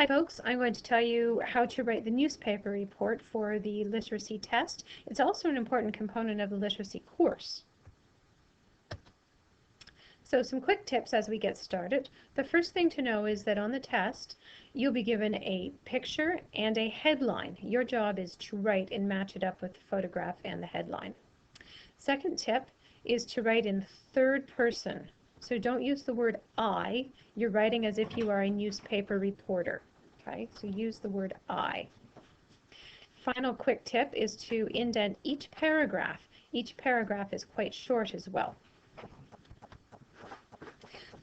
Hi folks, I'm going to tell you how to write the newspaper report for the literacy test. It's also an important component of the literacy course. So some quick tips as we get started. The first thing to know is that on the test, you'll be given a picture and a headline. Your job is to write and match it up with the photograph and the headline. Second tip is to write in third person. So don't use the word I. You're writing as if you are a newspaper reporter. Okay, so use the word I. Final quick tip is to indent each paragraph. Each paragraph is quite short as well.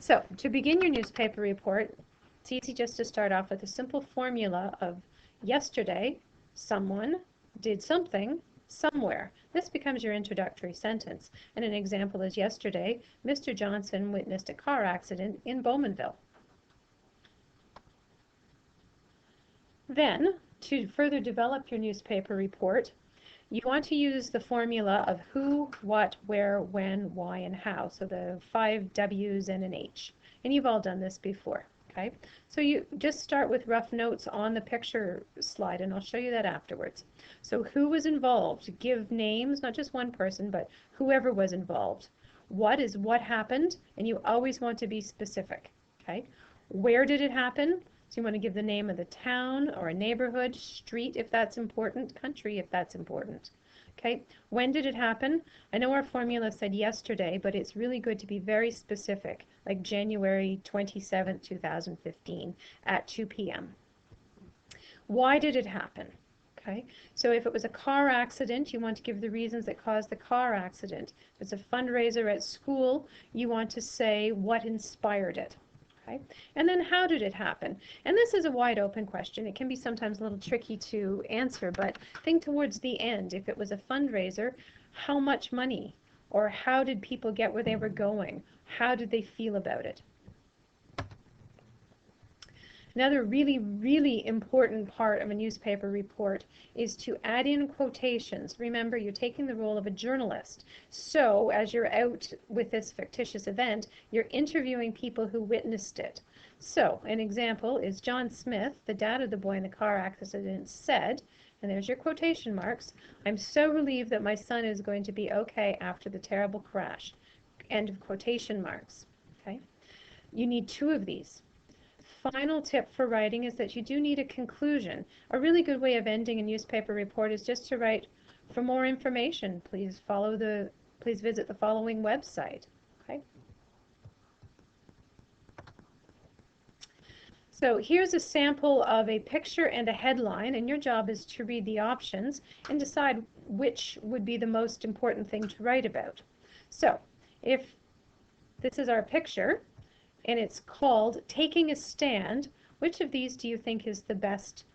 So to begin your newspaper report, it's easy just to start off with a simple formula of yesterday, someone did something somewhere. This becomes your introductory sentence. And an example is yesterday, Mr. Johnson witnessed a car accident in Bowmanville. Then, to further develop your newspaper report, you want to use the formula of who, what, where, when, why, and how. So the 5 W's and an H. And you've all done this before, okay? So you just start with rough notes on the picture slide, and I'll show you that afterwards. So who was involved? Give names, not just one person, but whoever was involved. What is what happened, and you always want to be specific, okay? Where did it happen? So you want to give the name of the town or a neighborhood, street if that's important, country if that's important. Okay, when did it happen? I know our formula said yesterday, but it's really good to be very specific, like January 27th, 2015 at 2 p.m. Why did it happen? Okay, so if it was a car accident, you want to give the reasons that caused the car accident. If it's a fundraiser at school, you want to say what inspired it. Okay? And then how did it happen? And this is a wide open question. It can be sometimes a little tricky to answer, but think towards the end. If it was a fundraiser, how much money? Or how did people get where they were going? How did they feel about it? Another really, really important part of a newspaper report is to add in quotations. Remember, you're taking the role of a journalist. So as you're out with this fictitious event, you're interviewing people who witnessed it. So an example is John Smith, the dad of the boy in the car accident, said, and there's your quotation marks, "I'm so relieved that my son is going to be okay after the terrible crash." End of quotation marks. Okay? You need 2 of these. Final tip for writing is that you do need a conclusion. A really good way of ending a newspaper report is just to write, "For more information, please visit the following website." Okay? So here's a sample of a picture and a headline, and your job is to read the options and decide which would be the most important thing to write about. So if this is our picture, and it's called Taking a Stand, which of these do you think is the best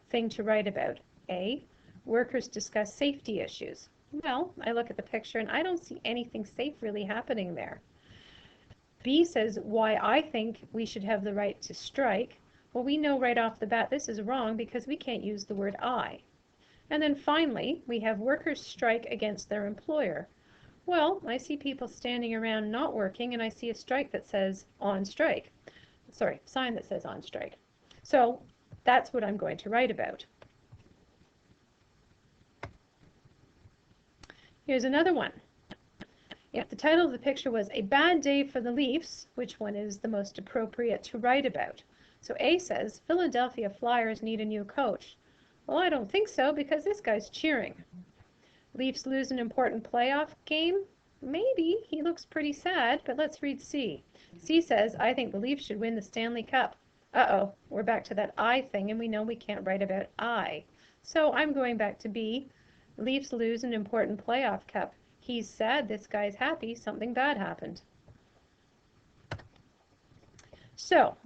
thing to write about? A, workers discuss safety issues. Well, I look at the picture and I don't see anything safe really happening there. B says why I think we should have the right to strike. Well, we know right off the bat this is wrong because we can't use the word I. And then finally, we have workers strike against their employer. Well, I see people standing around not working, and I see a strike that says on strike. Sorry, sign that says on strike. So that's what I'm going to write about. Here's another one. If the title of the picture was "A Bad Day for the Leafs," which one is the most appropriate to write about? So A says, "Philadelphia Flyers need a new coach." Well, I don't think so because this guy's cheering. Leafs lose an important playoff game? Maybe. He looks pretty sad, but let's read C. C says, "I think the Leafs should win the Stanley Cup." Uh-oh, we're back to that I thing, and we know we can't write about I. So I'm going back to B. Leafs lose an important playoff cup. He's sad, this guy's happy, something bad happened. So,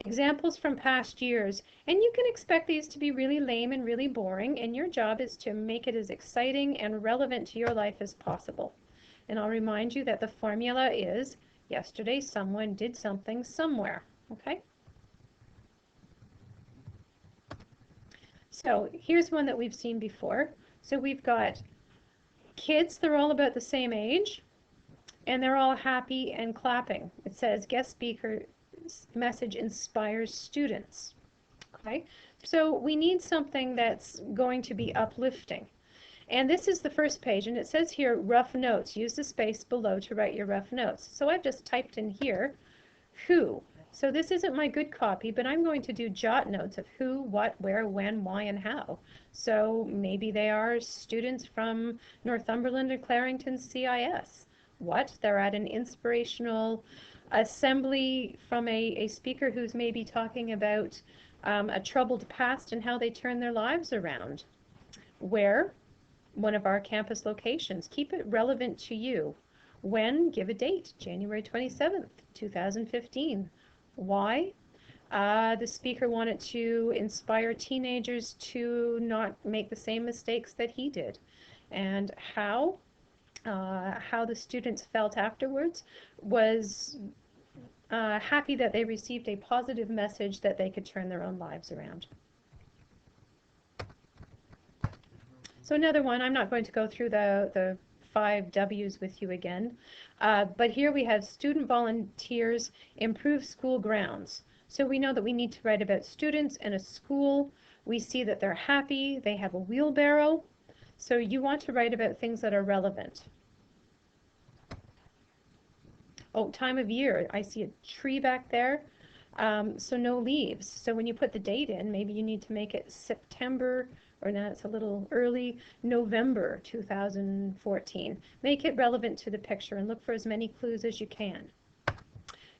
examples from past years, and you can expect these to be really lame and really boring, and your job is to make it as exciting and relevant to your life as possible. And I'll remind you that the formula is yesterday someone did something somewhere, okay? So here's one that we've seen before. So we've got kids, they're all about the same age, and they're all happy and clapping. It says guest speaker message inspires students. Okay, so we need something that's going to be uplifting. And this is the first page, and it says here, rough notes. Use the space below to write your rough notes. So I've just typed in here, who. So this isn't my good copy, but I'm going to do jot notes of who, what, where, when, why, and how. So maybe they are students from Northumberland or Clarington CIS. What? They're at an inspirational assembly from a speaker who's maybe talking about a troubled past and how they turn their lives around. Where? One of our campus locations. Keep it relevant to you. When? Give a date, January 27th, 2015. Why? The speaker wanted to inspire teenagers to not make the same mistakes that he did. And how the students felt afterwards was happy that they received a positive message that they could turn their own lives around. So another one, I'm not going to go through the 5 W's with you again, but here we have student volunteers improve school grounds. So we know that we need to write about students in a school. We see that they're happy, they have a wheelbarrow. So you want to write about things that are relevant. Oh, time of year, I see a tree back there. So no leaves. So when you put the date in, maybe you need to make it September, or now it's a little early, November 2014. Make it relevant to the picture and look for as many clues as you can.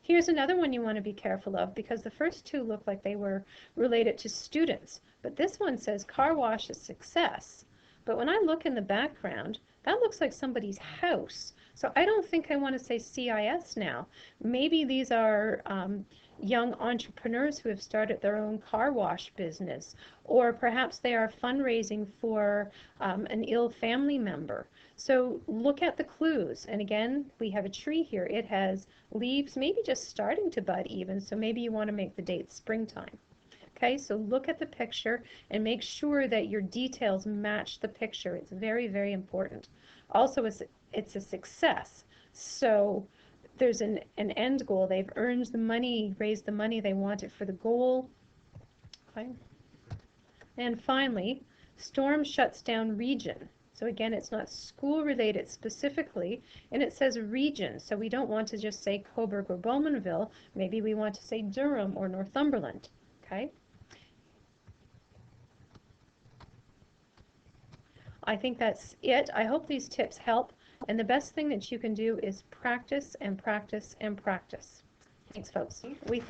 Here's another one you want to be careful of, because the first two look like they were related to students, but this one says car wash a success. But when I look in the background, that looks like somebody's house. So I don't think I want to say CIS now. Maybe these are young entrepreneurs who have started their own car wash business, or perhaps they are fundraising for an ill family member. So look at the clues. And again, we have a tree here. It has leaves, maybe just starting to bud even, so maybe you want to make the date springtime. Okay, so look at the picture and make sure that your details match the picture. It's very, very important. Also, it's a success. So there's an end goal. They've earned the money, raised the money they wanted for the goal. Okay. And finally, storm shuts down region. So again, it's not school related specifically, and it says region. So we don't want to just say Cobourg or Bowmanville. Maybe we want to say Durham or Northumberland. Okay. I think that's it. I hope these tips help. And the best thing that you can do is practice and practice and practice. Thanks, folks. We thought